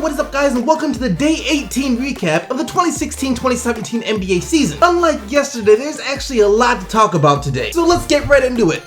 what is up guys, and welcome to the Day 18 recap of the 2016-2017 NBA season. Unlike yesterday, there's actually a lot to talk about today, so let's get right into it.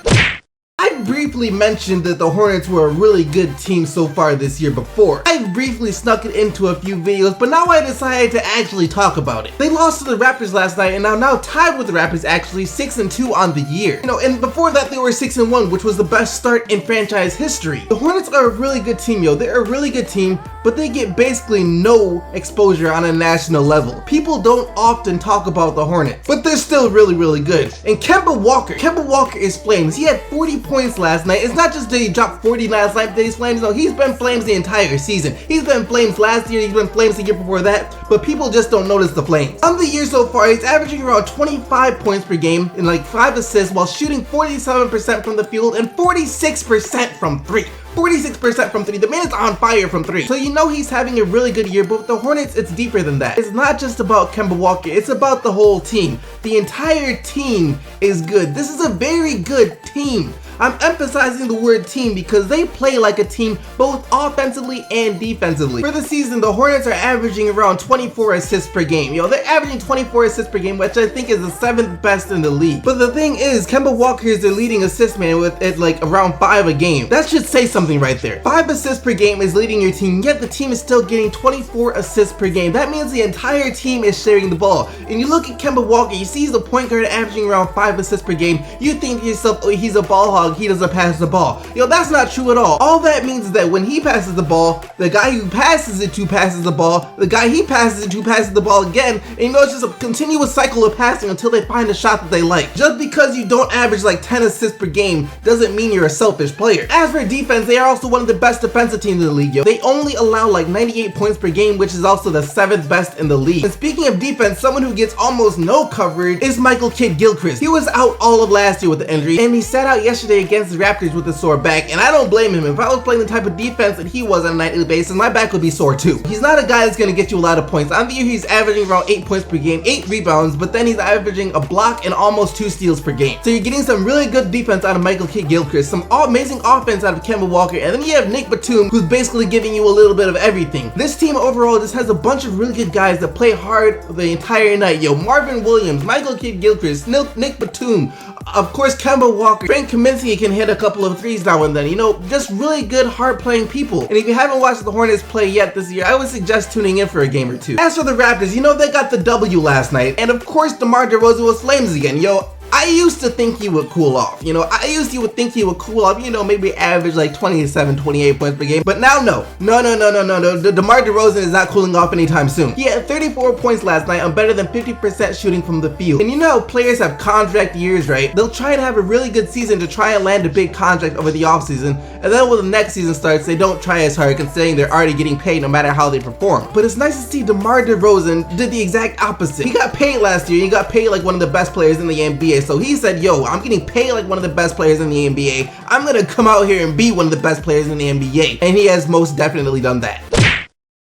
I briefly mentioned that the Hornets were a really good team so far this year before. I briefly snuck it into a few videos, but now I decided to actually talk about it. They lost to the Raptors last night and are now tied with the Raptors, actually 6-2 on the year. And before that they were 6-1, which was the best start in franchise history. The Hornets are a really good team, They're a really good team, but they get basically no exposure on a national level. People don't often talk about the Hornets, but they're still really good. And Kemba Walker is flames. He had 40 points last night. It's not just that he dropped 40 last night that he's flames. No, he's been flames the entire season. He's been flames last year, he's been flames the year before that, but people just don't notice the flames. On the year so far, he's averaging around 25 points per game and like 5 assists while shooting 47% from the field and 46% from 3. 46% from 3. The man is on fire from 3. So he's having a really good year, but with the Hornets, it's deeper than that. It's not just about Kemba Walker, it's about the whole team. The entire team is good. This is a very good team. I'm emphasizing the word team because they play like a team both offensively and defensively. For the season, the Hornets are averaging around 24 assists per game. They're averaging 24 assists per game, which I think is the 7th best in the league. But the thing is, Kemba Walker is their leading assist man with it like around 5 a game. That should say something right there. 5 assists per game is leading your team, yet the team is still getting 24 assists per game. That means the entire team is sharing the ball. And you look at Kemba Walker, you see he's a point guard averaging around 5 assists per game. You think to yourself, oh, he's a ball hog, he doesn't pass the ball. That's not true at all. All that means is that when he passes the ball, the guy who passes it to passes the ball, the guy he passes it to passes the ball again, and it's just a continuous cycle of passing until they find a shot that they like. Just because you don't average like 10 assists per game doesn't mean you're a selfish player. As for defense, they are also one of the best defensive teams in the league, They only allow like 98 points per game, which is also the 7th best in the league. And speaking of defense, someone who gets almost no coverage is Michael Kidd-Gilchrist. He was out all of last year with the injury, and he sat out yesterday against the Raptors with a sore back, and I don't blame him. If I was playing the type of defense that he was on a nightly basis, my back would be sore too. He's not a guy that's going to get you a lot of points. On the year, he's averaging around 8 points per game, 8 rebounds, but then he's averaging a block and almost 2 steals per game. So you're getting some really good defense out of Michael Kidd-Gilchrist, some amazing offense out of Kemba Walker, and then you have Nick Batum, who's basically giving you a little bit of everything. This team overall just has a bunch of really good guys that play hard the entire night. Marvin Williams, Michael Kidd-Gilchrist, Nick Batum, of course Kemba Walker, Frank Kaminsky can hit a couple of threes now and then, just really good hard-playing people. And if you haven't watched the Hornets play yet this year, I would suggest tuning in for a game or two. As for the Raptors, they got the W last night, and of course DeMar DeRozan was flames again. I used to think he would cool off, maybe average like 27, 28 points per game, but now no. DeMar DeRozan is not cooling off anytime soon. He had 34 points last night on better than 50% shooting from the field. And players have contract years, right? They'll try to have a really good season to try and land a big contract over the offseason, and then when the next season starts, they don't try as hard considering they're already getting paid no matter how they perform. But it's nice to see DeMar DeRozan did the exact opposite. He got paid last year, he got paid like one of the best players in the NBA. So he said, I'm getting paid like one of the best players in the NBA. I'm gonna come out here and be one of the best players in the NBA. And he has most definitely done that.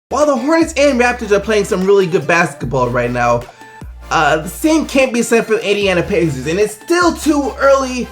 While the Hornets and Raptors are playing some really good basketball right now, the same can't be said for the Indiana Pacers, and it's still too early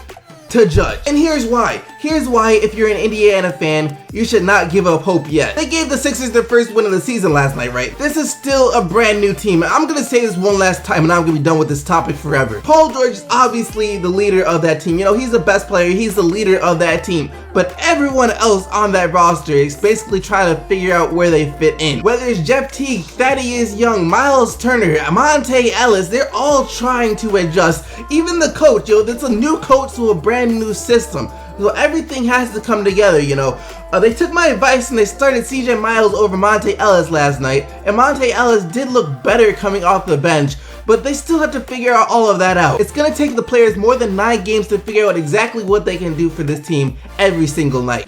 to judge. And here's why. If you're an Indiana fan, you should not give up hope yet. They gave the Sixers their first win of the season last night, right? This is still a brand new team. I'm gonna say this one last time and I'm gonna be done with this topic forever. Paul George is obviously the leader of that team. He's the best player, he's the leader of that team. But everyone else on that roster is basically trying to figure out where they fit in. Whether it's Jeff Teague, Thaddeus Young, Miles Turner, Monte Ellis, they're all trying to adjust. Even the coach, that's a new coach to a brand new system. So everything has to come together, They took my advice and they started CJ Miles over Monte Ellis last night, and Monte Ellis did look better coming off the bench, but they still have to figure out all of that out. It's gonna take the players more than 9 games to figure out exactly what they can do for this team every single night.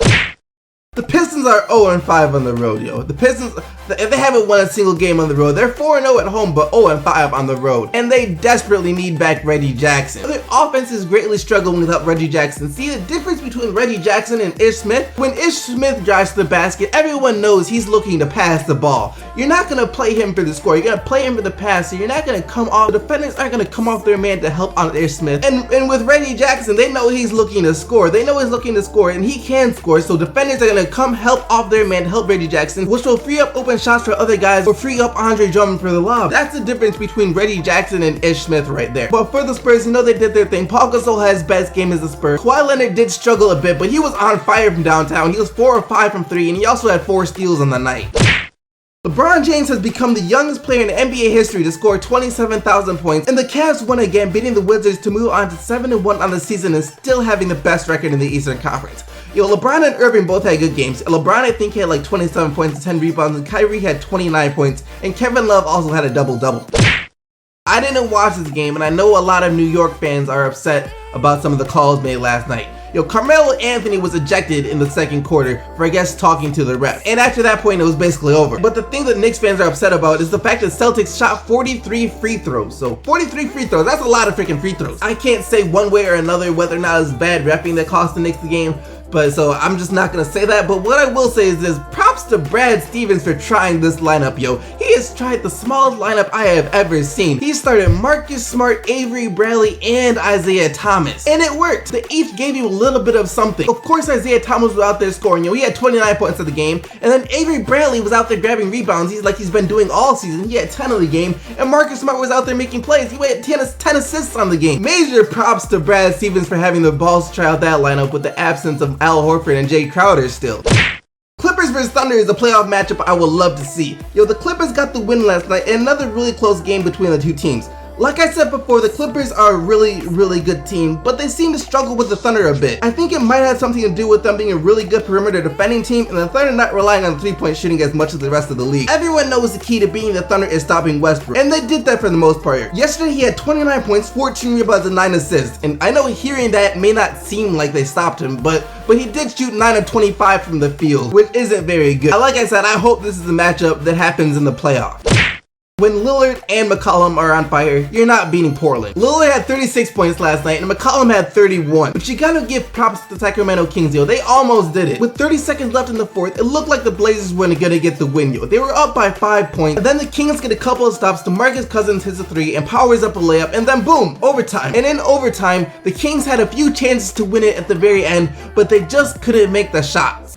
The Pistons are 0-5 on the road, The Pistons, they haven't won a single game on the road. They're 4-0 at home, but 0-5 on the road. And they desperately need back Reggie Jackson. Their offense is greatly struggling without Reggie Jackson. See the difference between Reggie Jackson and Ish Smith? When Ish Smith drives to the basket, everyone knows he's looking to pass the ball. You're not going to play him for the score. You're going to play him for the pass. So you're not going to come off. The defenders aren't going to come off their man to help on Ish Smith. And with Reggie Jackson, they know he's looking to score. They know he's looking to score, and he can score. So defenders are going to come help off their man to help Reggie Jackson, which will free up open shots for other guys or free up Andre Drummond for the lob. That's the difference between Reggie Jackson and Ish Smith right there. But for the Spurs, you know they did their thing. Paul Gasol had his best game as a Spur. Kawhi Leonard did struggle a bit, but he was on fire from downtown. He was 4 of 5 from 3, and he also had 4 steals on the night. LeBron James has become the youngest player in NBA history to score 27,000 points, and the Cavs won again, beating the Wizards to move on to 7-1 on the season and still having the best record in the Eastern Conference. Yo, LeBron and Irving both had good games. LeBron, I think, had like 27 points and 10 rebounds, and Kyrie had 29 points, and Kevin Love also had a double-double. I didn't watch this game, and I know a lot of New York fans are upset about some of the calls made last night. Yo, Carmelo Anthony was ejected in the second quarter for, I guess, talking to the ref. And after that point, it was basically over. But the thing that Knicks fans are upset about is the fact that Celtics shot 43 free throws. So 43 free throws, that's a lot of freaking free throws. I can't say one way or another whether or not it's bad reffing that cost the Knicks the game. But so I'm just not gonna say that. But what I will say is this: props to Brad Stevens for trying this lineup, yo. He has tried the smallest lineup I have ever seen. He started Marcus Smart, Avery Bradley, and Isaiah Thomas, and it worked. They each gave you a little bit of something. Of course, Isaiah Thomas was out there scoring, yo. He had 29 points of the game, and then Avery Bradley was out there grabbing rebounds. He's been doing all season. He had 10 of the game, and Marcus Smart was out there making plays. He had 10 assists on the game. Major props to Brad Stevens for having the balls to try out that lineup with the absence of Al Horford and Jay Crowder still. Clippers vs Thunder is a playoff matchup I would love to see. Yo, the Clippers got the win last night in another really close game between the two teams. Like I said before, the Clippers are a really good team, but they seem to struggle with the Thunder a bit. I think it might have something to do with them being a really good perimeter defending team and the Thunder not relying on three-point shooting as much as the rest of the league. Everyone knows the key to beating the Thunder is stopping Westbrook, and they did that for the most part. Yesterday he had 29 points, 14 rebounds, and 9 assists, and I know hearing that may not seem like they stopped him, but he did shoot 9 of 25 from the field, which isn't very good. Like I said, I hope this is a matchup that happens in the playoffs. When Lillard and McCollum are on fire, you're not beating Portland. Lillard had 36 points last night and McCollum had 31. But you gotta give props to the Sacramento Kings, yo. They almost did it. With 30 seconds left in the fourth, it looked like the Blazers were gonna get the win, yo. They were up by 5 points. And then the Kings get a couple of stops. DeMarcus Cousins hits a 3 and powers up a layup. And then boom, overtime. And in overtime, the Kings had a few chances to win it at the very end, but they just couldn't make the shots.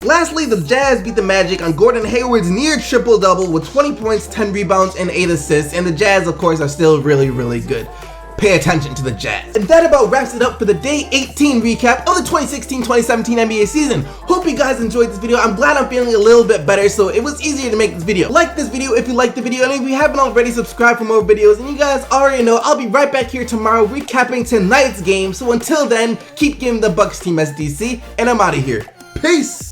Lastly, the Jazz beat the Magic on Gordon Hayward's near triple-double with 20 points, 10 rebounds, and 8 assists, and the Jazz, of course, are still really good. Pay attention to the Jazz. And that about wraps it up for the Day 18 recap of the 2016-2017 NBA season. Hope you guys enjoyed this video. I'm glad I'm feeling a little bit better, so it was easier to make this video. Like this video if you liked the video, and if you haven't already, subscribe for more videos. And you guys already know I'll be right back here tomorrow recapping tonight's game. So until then, keep giving the Bucks team SDC, and I'm out of here. Peace!